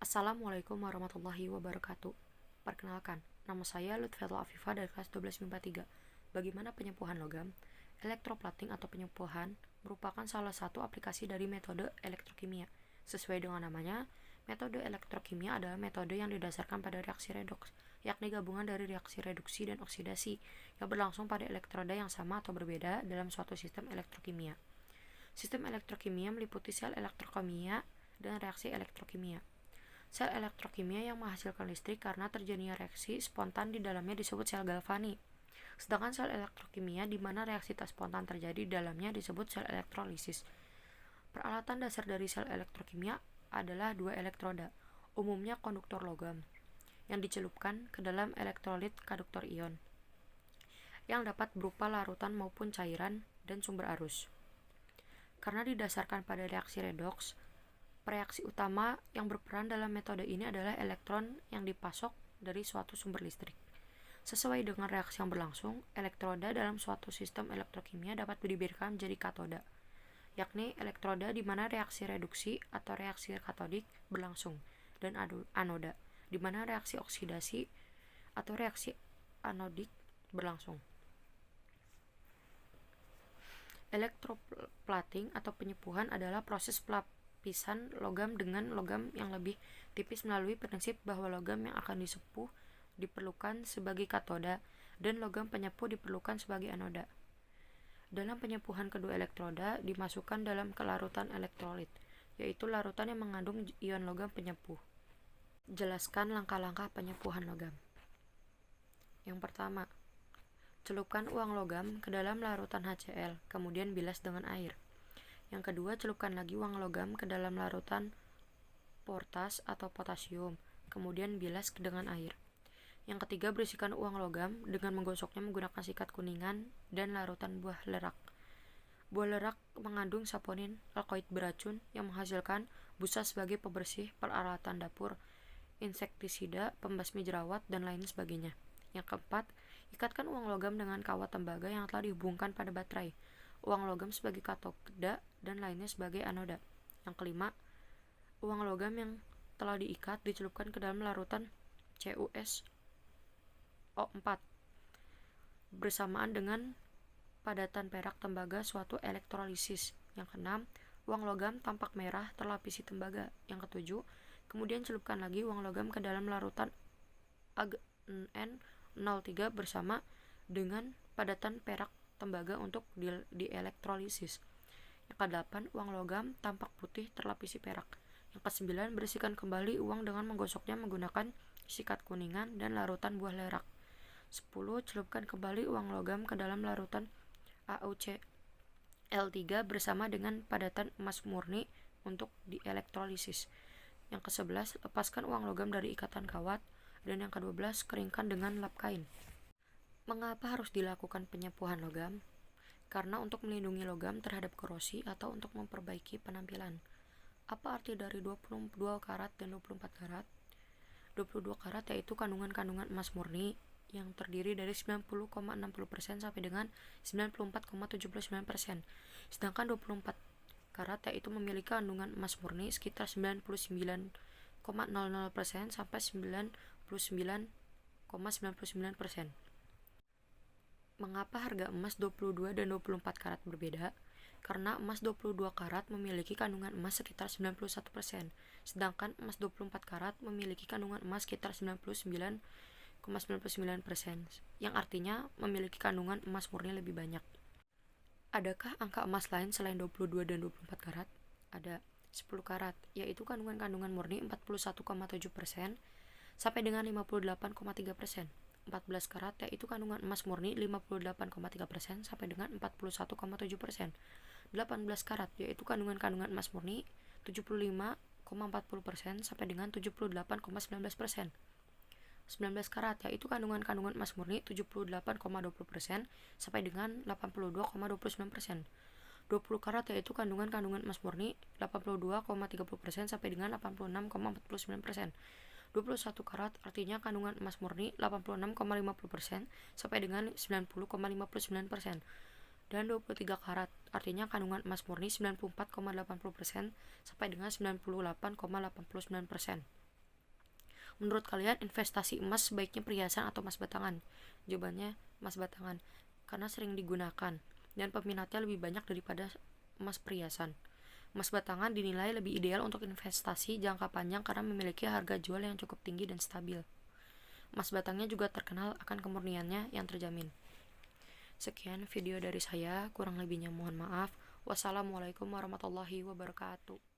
Assalamualaikum warahmatullahi wabarakatuh. Perkenalkan, nama saya Lutfiatul Afifah dari kelas 12 MIPA 3. Bagaimana penyempuhan logam? Elektroplating atau penyempuhan merupakan salah satu aplikasi dari metode elektrokimia. Sesuai dengan namanya, metode elektrokimia adalah metode yang didasarkan pada reaksi redoks, yakni gabungan dari reaksi reduksi dan oksidasi yang berlangsung pada elektroda yang sama atau berbeda dalam suatu sistem elektrokimia. Sistem elektrokimia meliputi sel elektrokimia dan reaksi elektrokimia. Sel elektrokimia yang menghasilkan listrik karena terjadinya reaksi spontan di dalamnya disebut sel galvanik. Sedangkan sel elektrokimia di mana reaksi tak spontan terjadi di dalamnya disebut sel elektrolisis. Peralatan dasar dari sel elektrokimia adalah dua elektroda, umumnya konduktor logam, yang dicelupkan ke dalam elektrolit konduktor ion, yang dapat berupa larutan maupun cairan dan sumber arus. Karena didasarkan pada reaksi redoks, reaksi utama yang berperan dalam metode ini adalah elektron yang dipasok dari suatu sumber listrik. Sesuai dengan reaksi yang berlangsung, elektroda dalam suatu sistem elektrokimia dapat dibedakan menjadi katoda, yakni elektroda di mana reaksi reduksi atau reaksi katodik berlangsung, dan anoda, di mana reaksi oksidasi atau reaksi anodik berlangsung. Elektroplating atau penyempuhan adalah proses lapisan logam dengan logam yang lebih tipis melalui prinsip bahwa logam yang akan disepuh diperlukan sebagai katoda dan logam penyempuh diperlukan sebagai anoda. Dalam penyempuhan kedua elektroda dimasukkan dalam kelarutan elektrolit, yaitu larutan yang mengandung ion logam penyempuh. Jelaskan langkah-langkah penyempuhan logam. Yang pertama, celupkan uang logam ke dalam larutan HCl, kemudian bilas dengan air. Yang kedua, celupkan lagi uang logam ke dalam larutan portas atau potasium, kemudian bilas dengan air. Yang ketiga, bersihkan uang logam dengan menggosoknya menggunakan sikat kuningan dan larutan buah lerak. Buah lerak mengandung saponin alkoid beracun yang menghasilkan busa sebagai pembersih peralatan dapur, insektisida, pembasmi jerawat, dan lain sebagainya. Yang keempat, ikatkan uang logam dengan kawat tembaga yang telah dihubungkan pada baterai, uang logam sebagai katoda dan lainnya sebagai anoda. Yang kelima, uang logam yang telah diikat dicelupkan ke dalam larutan CuSO4 bersamaan dengan padatan perak tembaga suatu elektrolisis. Yang keenam, uang logam tampak merah terlapisi tembaga. Yang ketujuh, kemudian celupkan lagi uang logam ke dalam larutan AgN03 bersama dengan padatan perak tembaga untuk dielektrolisis. Yang kedelapan, uang logam tampak putih terlapisi perak. Yang kesembilan, bersihkan kembali uang dengan menggosoknya menggunakan sikat kuningan dan larutan buah lerak. 10. Celupkan kembali uang logam ke dalam larutan AuCl3 bersama dengan padatan emas murni untuk dielektrolisis. Yang ke-11, lepaskan uang logam dari ikatan kawat. Dan yang ke-12, keringkan dengan lap kain. Mengapa harus dilakukan penyempuhan logam? Karena untuk melindungi logam terhadap korosi atau untuk memperbaiki penampilan. Apa arti dari 22 karat dan 24 karat? 22 karat yaitu kandungan-kandungan emas murni yang terdiri dari 90,60% sampai dengan 94,79%. Sedangkan 24 karat yaitu memiliki kandungan emas murni sekitar 99,00% sampai 99,99%. Mengapa harga emas 22 dan 24 karat berbeda? Karena emas 22 karat memiliki kandungan emas sekitar 91%, sedangkan emas 24 karat memiliki kandungan emas sekitar 99,99%, yang artinya memiliki kandungan emas murni lebih banyak. Adakah angka emas lain selain 22 dan 24 karat? Ada 10 karat, yaitu kandungan-kandungan murni 41,7% sampai dengan 58,3%. 14 karat yaitu kandungan emas murni 58,3% sampai dengan 41,7%. 18 karat yaitu kandungan emas murni 75,40% sampai dengan 78,19%. 19 karat yaitu kandungan emas murni 78,20% sampai dengan 82,29%. 20 karat yaitu kandungan emas murni 82,30% sampai dengan 86,49%. 21 karat artinya kandungan emas murni 86,50% sampai dengan 90,59%. Dan 23 karat artinya kandungan emas murni 94,80% sampai dengan 98,89%. Menurut kalian investasi emas sebaiknya perhiasan atau emas batangan? Jawabannya emas batangan, karena sering digunakan dan peminatnya lebih banyak daripada emas perhiasan. Emas batangan dinilai lebih ideal untuk investasi jangka panjang karena memiliki harga jual yang cukup tinggi dan stabil. Emas batangnya juga terkenal akan kemurniannya yang terjamin. Sekian video dari saya, kurang lebihnya mohon maaf. Wassalamualaikum warahmatullahi wabarakatuh.